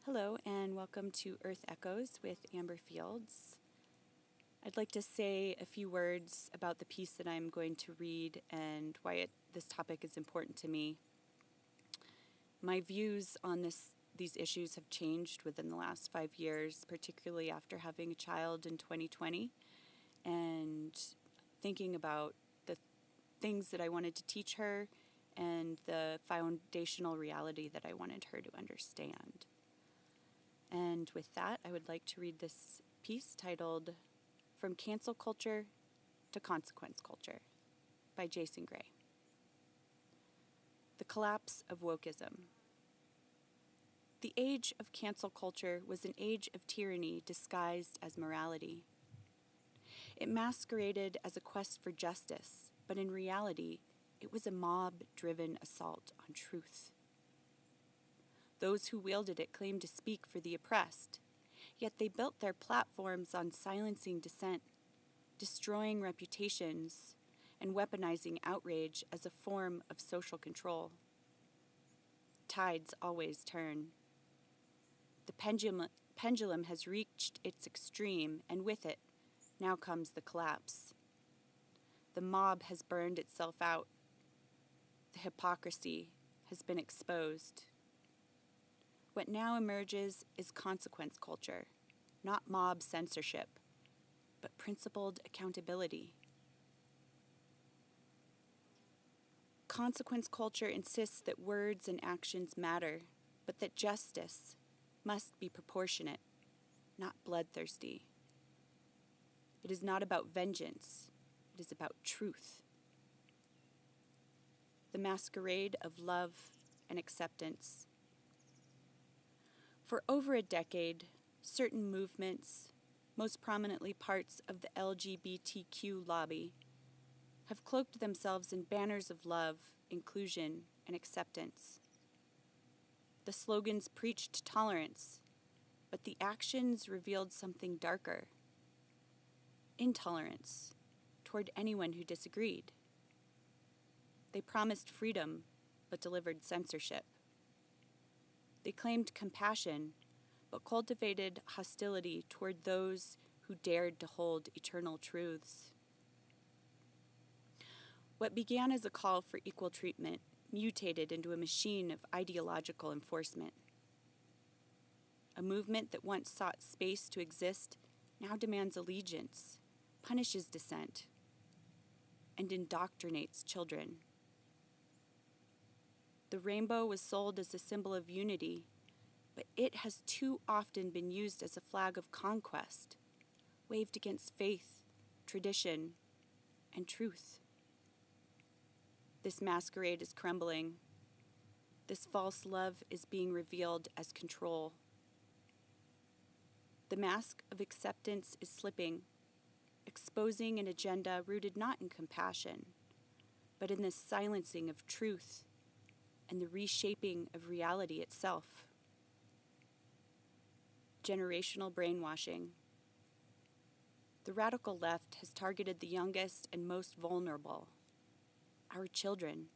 Hello and welcome to Earth Echoes with Amber Fields. I'd like to say a few words about the piece that I'm going to read and why this topic is important to me. My views on these issues have changed within the last 5 years, particularly after having a child in 2020 and thinking about the things that I wanted to teach her and the foundational reality that I wanted her to understand. And with that, I would like to read this piece titled From Cancel Culture to Consequence Culture by Jason Gray. The Collapse of Wokeism. The age of cancel culture was an age of tyranny disguised as morality. It masqueraded as a quest for justice, but in reality, it was a mob-driven assault on truth. Those who wielded it claimed to speak for the oppressed, yet they built their platforms on silencing dissent, destroying reputations, and weaponizing outrage as a form of social control. Tides always turn. The pendulum has reached its extreme, and with it, now comes the collapse. The mob has burned itself out. The hypocrisy has been exposed. What now emerges is consequence culture, not mob censorship, but principled accountability. Consequence culture insists that words and actions matter, but that justice must be proportionate, not bloodthirsty. It is not about vengeance, it is about truth. The masquerade of love and acceptance. For over a decade, certain movements, most prominently parts of the LGBTQ lobby, have cloaked themselves in banners of love, inclusion, and acceptance. The slogans preached tolerance, but the actions revealed something darker: intolerance toward anyone who disagreed. They promised freedom, but delivered censorship. They claimed compassion, but cultivated hostility toward those who dared to hold eternal truths. What began as a call for equal treatment mutated into a machine of ideological enforcement. A movement that once sought space to exist now demands allegiance, punishes dissent, and indoctrinates children. The rainbow was sold as a symbol of unity, but it has too often been used as a flag of conquest, waved against faith, tradition, and truth. This masquerade is crumbling. This false love is being revealed as control. The mask of acceptance is slipping, exposing an agenda rooted not in compassion, but in the silencing of truth and the reshaping of reality itself. Generational brainwashing. The radical left has targeted the youngest and most vulnerable, our children.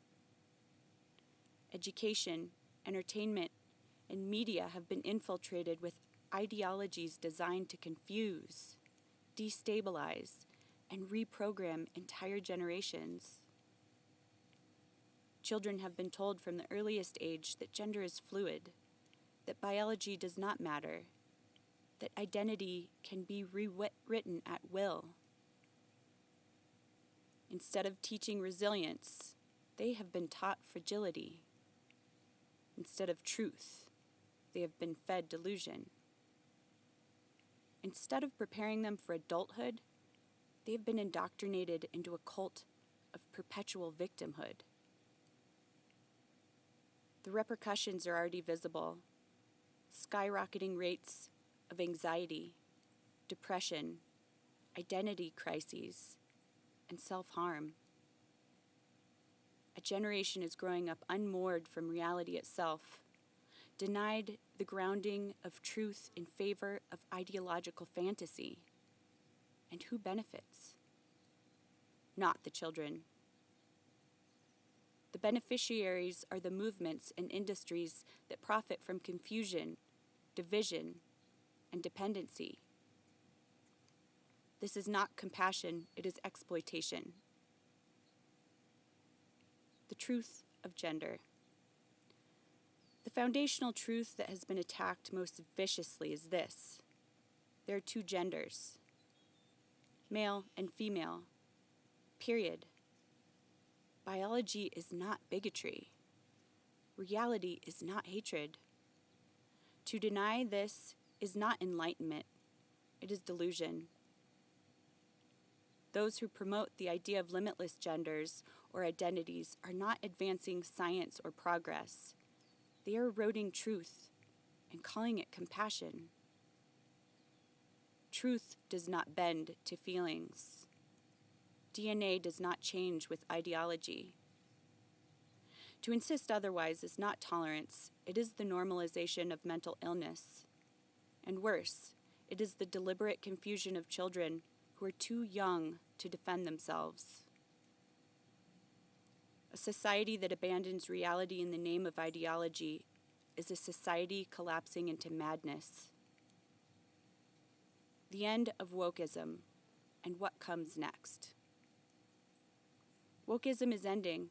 Education, entertainment, and media have been infiltrated with ideologies designed to confuse, destabilize, and reprogram entire generations. Children have been told from the earliest age that gender is fluid, that biology does not matter, that identity can be rewritten at will. Instead of teaching resilience, they have been taught fragility. Instead of truth, they have been fed delusion. Instead of preparing them for adulthood, they have been indoctrinated into a cult of perpetual victimhood. The repercussions are already visible: skyrocketing rates of anxiety, depression, identity crises, and self-harm. A generation is growing up unmoored from reality itself, denied the grounding of truth in favor of ideological fantasy. And who benefits? Not the children. The beneficiaries are the movements and industries that profit from confusion, division, and dependency. This is not compassion, it is exploitation. The truth of gender. The foundational truth that has been attacked most viciously is this: there are two genders, male and female, period. Biology is not bigotry. Reality is not hatred. To deny this is not enlightenment, it is delusion. Those who promote the idea of limitless genders or identities are not advancing science or progress. They are eroding truth and calling it compassion. Truth does not bend to feelings. DNA does not change with ideology. To insist otherwise is not tolerance, it is the normalization of mental illness. And worse, it is the deliberate confusion of children who are too young to defend themselves. A society that abandons reality in the name of ideology is a society collapsing into madness. The end of wokeism and what comes next. Wokeism is ending,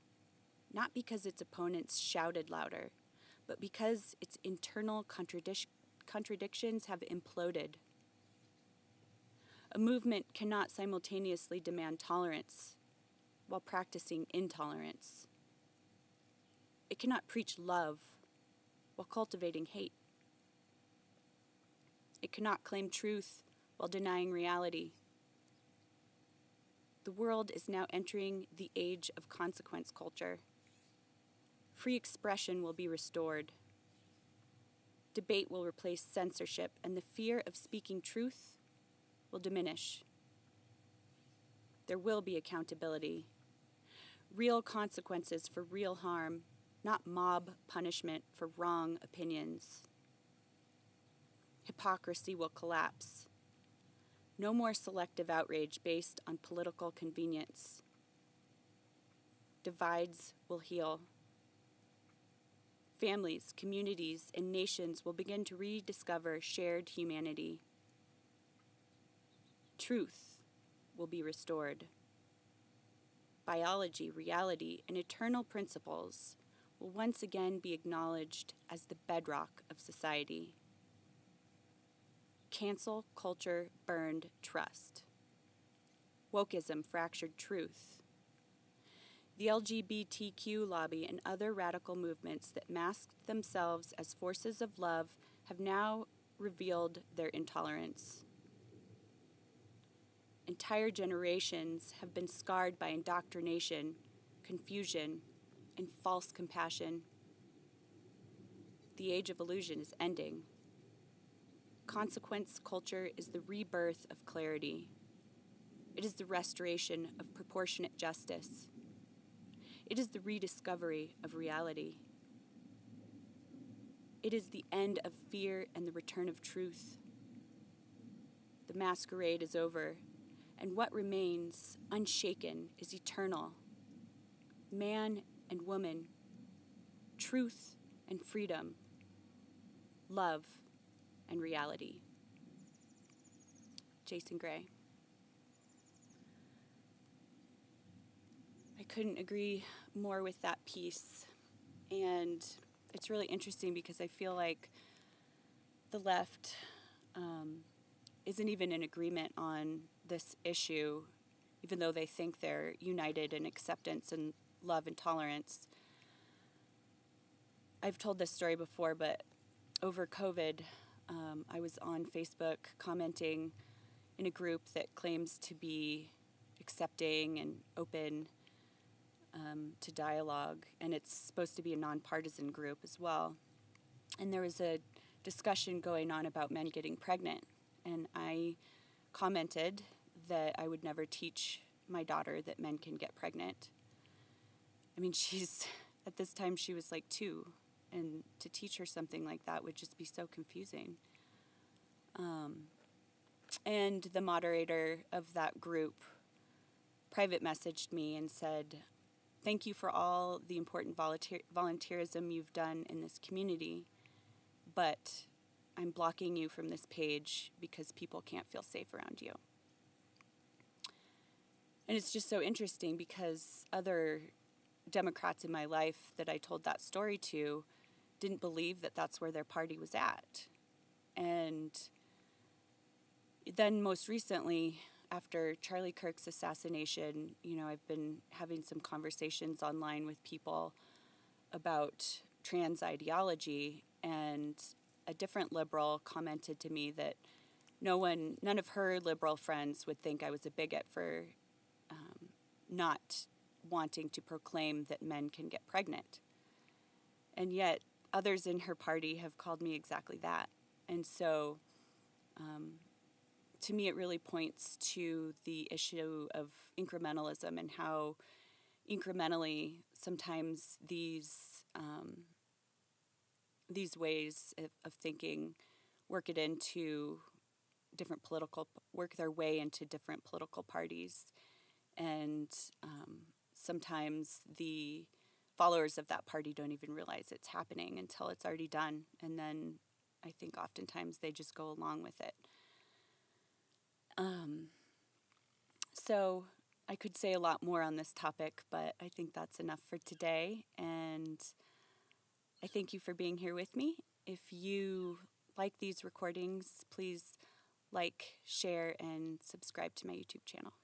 not because its opponents shouted louder, but because its internal contradictions have imploded. A movement cannot simultaneously demand tolerance while practicing intolerance. It cannot preach love while cultivating hate. It cannot claim truth while denying reality. The world is now entering the age of consequence culture. Free expression will be restored. Debate will replace censorship, and the fear of speaking truth will diminish. There will be accountability. Real consequences for real harm, not mob punishment for wrong opinions. Hypocrisy will collapse. No more selective outrage based on political convenience. Divides will heal. Families, communities, and nations will begin to rediscover shared humanity. Truth will be restored. Biology, reality, and eternal principles will once again be acknowledged as the bedrock of society. Cancel culture burned trust. Wokeism fractured truth. The LGBTQ lobby and other radical movements that masked themselves as forces of love have now revealed their intolerance. Entire generations have been scarred by indoctrination, confusion, and false compassion. The age of illusion is ending. Consequence culture is the rebirth of clarity. It is the restoration of proportionate justice. It is the rediscovery of reality. It is the end of fear and the return of truth. The masquerade is over, and what remains unshaken is eternal. Man and woman, truth and freedom, love and reality. Jason Gray. I couldn't agree more with that piece. And it's really interesting because I feel like the left isn't even in agreement on this issue, even though they think they're united in acceptance and love and tolerance. I've told this story before, but over COVID, I was on Facebook commenting in a group that claims to be accepting and open to dialogue, and it's supposed to be a nonpartisan group as well. And there was a discussion going on about men getting pregnant, and I commented that I would never teach my daughter that men can get pregnant. I mean, at this time she was like 2, and to teach her something like that would just be so confusing. And the moderator of that group private messaged me and said, "Thank you for all the important volunteerism you've done in this community, but I'm blocking you from this page because people can't feel safe around you. And it's just so interesting because other Democrats in my life that I told that story to didn't believe that that's where their party was at. And then most recently, after Charlie Kirk's assassination, I've been having some conversations online with people about trans ideology, and a different liberal commented to me that none of her liberal friends would think I was a bigot for not wanting to proclaim that men can get pregnant. And yet others in her party have called me exactly that. And so to me, it really points to the issue of incrementalism and how incrementally sometimes these ways of thinking work their way into different political parties. And sometimes the followers of that party don't even realize it's happening until it's already done. And then I think oftentimes they just go along with it. So I could say a lot more on this topic, but I think that's enough for today. And I thank you for being here with me. If you like these recordings, please like, share, and subscribe to my YouTube channel.